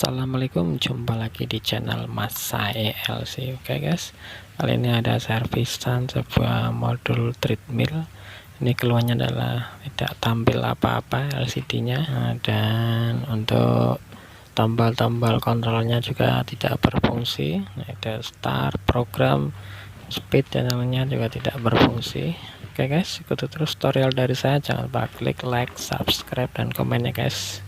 Assalamualaikum, jumpa lagi di channel Mas Sae LC. Oke guys, kali ini ada servisan sebuah modul treadmill. Ini keluarnya adalah tidak tampil apa-apa LCD-nya, dan untuk tombol-tombol kontrolnya juga tidak berfungsi. Ada start, program, speed, dan lainnya juga tidak berfungsi. Oke guys, ikuti terus tutorial dari saya. Jangan lupa klik like, subscribe, dan komennya guys.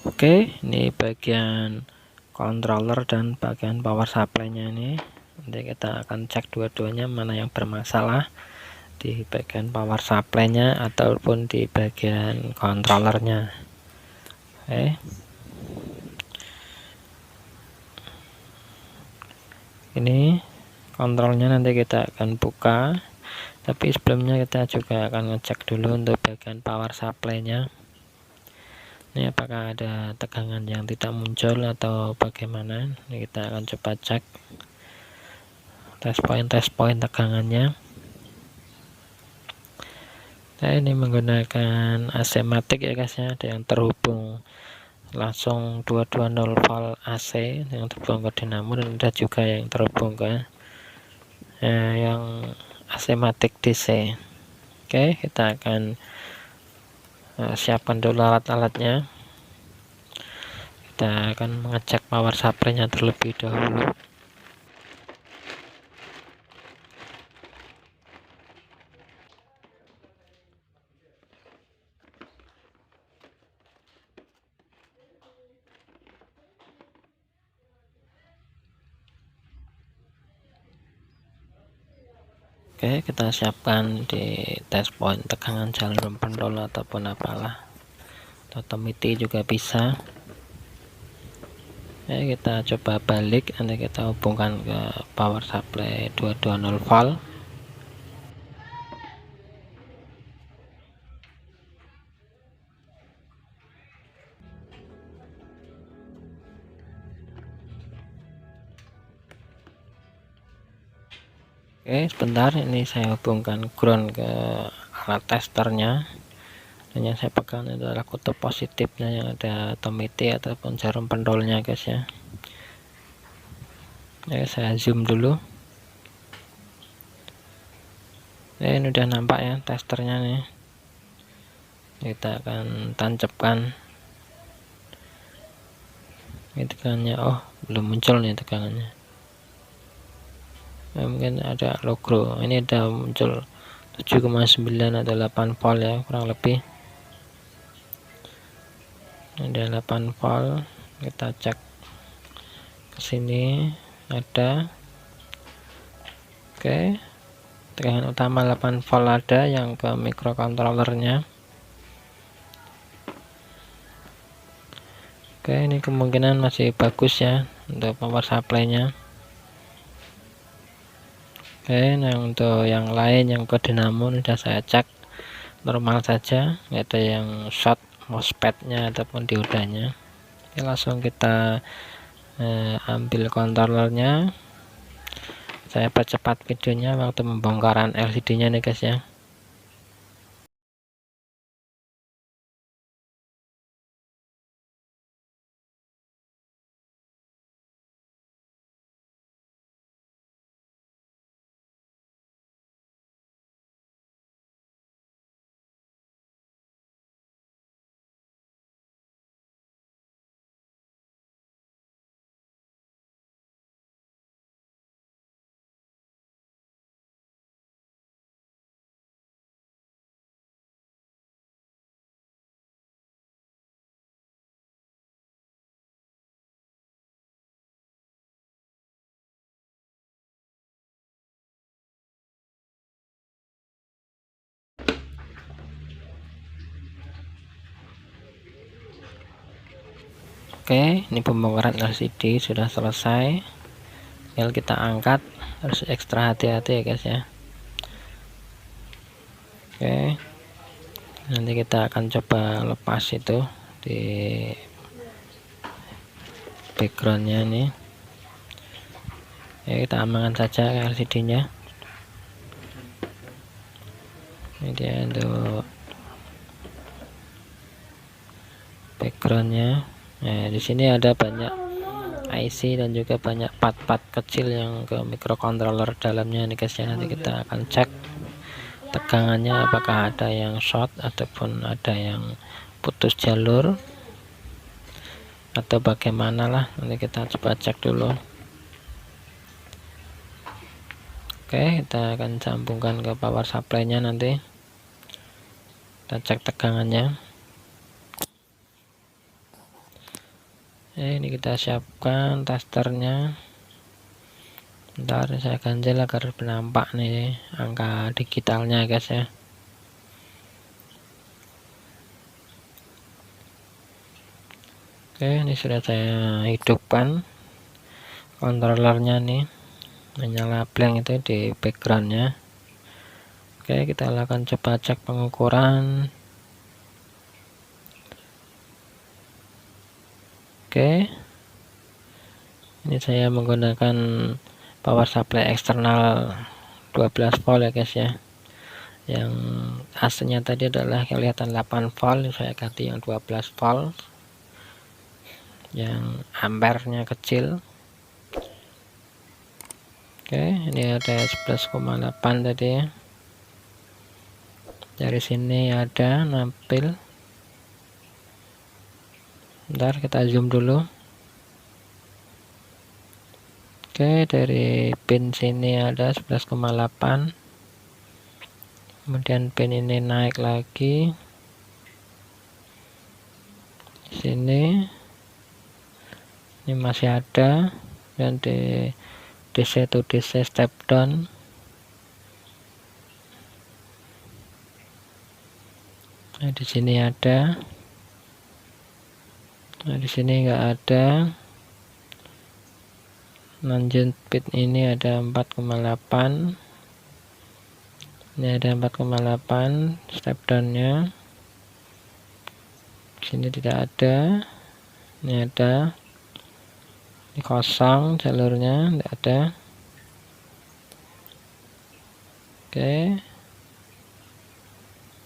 Oke, ini bagian controller dan bagian power supply-nya ini. Nanti kita akan cek dua-duanya mana yang bermasalah, di bagian power supply-nya ataupun di bagian controllernya. Oke. Ini kontrolnya nanti kita akan buka, tapi sebelumnya kita juga akan ngecek dulu untuk bagian power supply-nya. Ini apakah ada tegangan yang tidak muncul atau bagaimana? Ini kita akan coba cek test point tegangannya. Nah, ini menggunakan AC matic ya guys ya, ada yang terhubung langsung 220 volt AC yang terhubung ke dinamo, dan ada juga yang terhubung ke yang AC matic DC. Oke, kita akan siapkan dulu alat-alatnya. Kita akan mengecek power supply-nya terlebih dahulu. Oke, kita siapkan di test point tegangan jalur pendol ataupun apalah, otomatis juga bisa. Oke, kita coba balik, nanti kita hubungkan ke power supply 220 volt. Oke, sebentar, ini saya hubungkan ground ke alat testernya. Dan yang saya pegang itu adalah kutub positifnya yang ada tomiti ataupun jarum pendolnya guys ya. Oke, saya zoom dulu. Ini udah nampak ya testernya nih. Kita akan tancapkan. Ini tegangannya, oh belum muncul nih tegangannya. Nah, mungkin ada logo, ini ada muncul 7,9 atau 8 volt ya kurang lebih. Ada 8 volt, kita cek ke sini ada. Oke, tegangan utama 8 volt ada, yang ke microcontrollernya. Oke, ini kemungkinan masih bagus ya untuk power supply-nya. Oke, nah untuk yang lain yang ke dinamo sudah saya cek normal saja, yaitu yang short MOSFET-nya ataupun diodanya. Oke, langsung kita ambil controllernya. Saya percepat videonya waktu pembongkaran LCD-nya nih guys ya. Oke, ini pembongkaran LCD sudah selesai. Tinggal kita angkat, harus ekstra hati-hati ya guys ya. Oke, nanti kita akan coba lepas itu di backgroundnya nih. Ya, kita amankan saja LCD-nya. Ini dia untuk backgroundnya. Nah, di sini ada banyak IC dan juga banyak part-part kecil yang ke microcontroller dalamnya nih guys ya. Nanti kita akan cek tegangannya apakah ada yang short ataupun ada yang putus jalur atau bagaimana lah, nanti kita coba cek dulu. Oke, kita akan sambungkan ke power supply nya, nanti kita cek tegangannya. Ini kita siapkan testernya. Bentar, saya ganjel agar nampak nih angka digitalnya guys ya. Oke, ini sudah saya hidupkan controllernya nih, menyala blank itu di backgroundnya. Oke, kita akan coba cek pengukuran. Oke, ini saya menggunakan power supply eksternal 12 volt ya guys ya. Yang aslinya tadi adalah kelihatan 8 volt, saya ganti yang 12 volt yang ampernya kecil. Oke, ini ada 11,8 tadi ya. Dari sini ada nampil. Bentar, kita zoom dulu. Oke, dari pin sini ada 11,8. Kemudian pin ini naik lagi. Sini ini masih ada, dan di DC to DC step down. Nah, di sini ada. Nah, di sini enggak ada. Lanjut pin ini ada 4,8. Ini ada 4,8 step downnya. Sini tidak ada. Ini ada. Ini kosong jalurnya, tidak ada. Oke.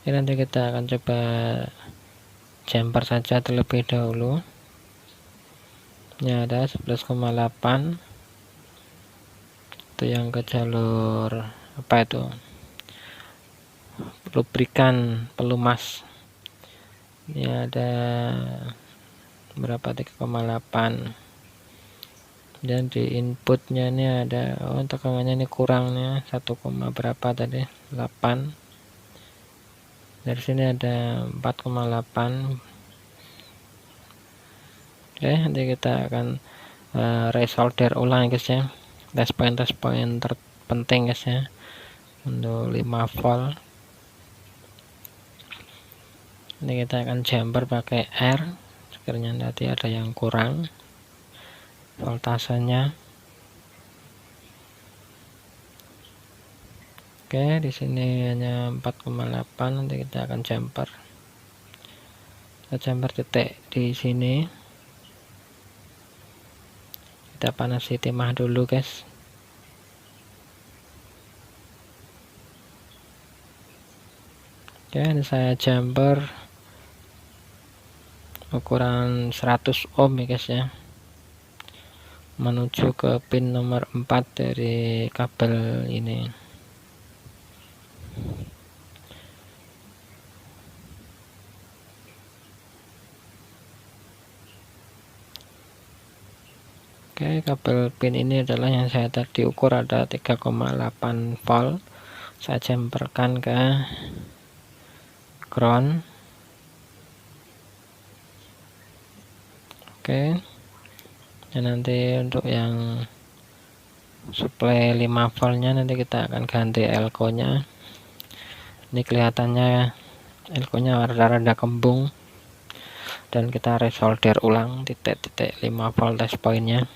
Ini nanti kita akan coba jumper saja terlebih dahulu. Ini ada 11,8. Itu yang ke jalur apa itu? Lubrikan pelumas. Ini ada berapa, 3,8. Dan di inputnya ini ada, oh tegangannya ini kurangnya 1, berapa tadi, 8. Dari sini ada 4,8. Oke, nanti kita akan resolder ulang guys ya. Test point terpenting guys ya, untuk 5 volt. Ini kita akan jumper pakai R, sekiranya nanti ada yang kurang voltasenya. Oke, di sini hanya 4,8. Nanti kita akan jumper. Kita jumper titik di sini. Kita panasi timah dulu guys. Oke, ini saya jumper ukuran 100 ohm ya guys ya, menuju ke pin nomor 4 dari kabel ini. Oke, kabel pin ini adalah yang saya tadi ukur, ada 3,8 volt. Saya jumperkan ke ground. Oke, dan nanti untuk yang supply 5 voltnya nanti kita akan ganti elko nya. Ini kelihatannya elko nya rada-rada kembung, dan kita resolder ulang titik-titik 5 volt test pointnya.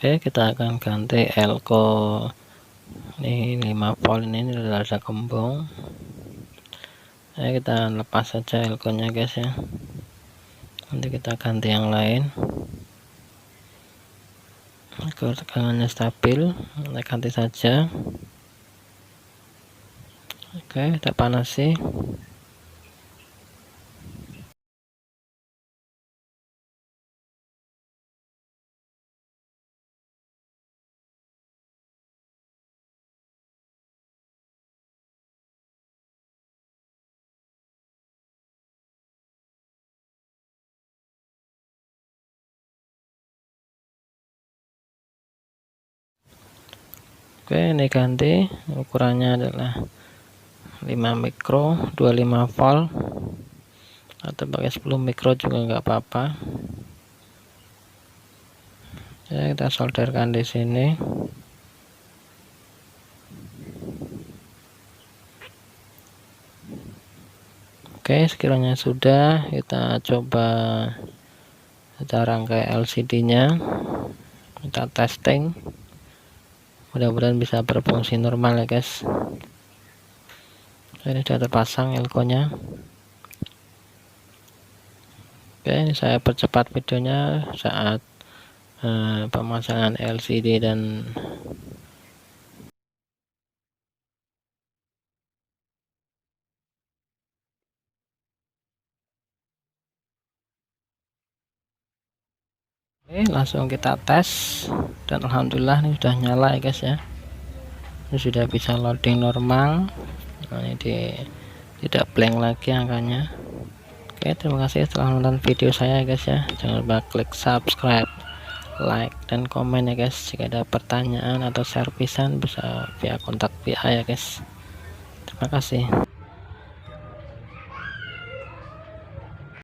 Oke, kita akan ganti elko ini 5 volt, ini ada gembong. Kita lepas saja elkonya guys ya, nanti kita ganti yang lain agar tegangannya stabil. Kita ganti saja. Oke, kita panasi. Oke, ini ganti, ukurannya adalah 5 mikro 25 volt, atau pakai 10 mikro juga nggak apa-apa. Ya, kita solderkan di sini. Oke, sekiranya sudah, kita coba kita rangkai LCD-nya, kita testing. Mudah-mudahan bisa berfungsi normal ya guys. Ini sudah terpasang elkonya. Oke, ini saya percepat videonya saat pemasangan LCD dan langsung kita tes, dan alhamdulillah ini sudah nyala ya guys ya. Ini sudah bisa loading normal. Nah, ini tidak blank lagi angkanya. Oke, terima kasih telah menonton video saya guys ya. Jangan lupa klik subscribe, like, dan komen ya guys. Jika ada pertanyaan atau servisan bisa via kontak VA ya guys. Terima kasih.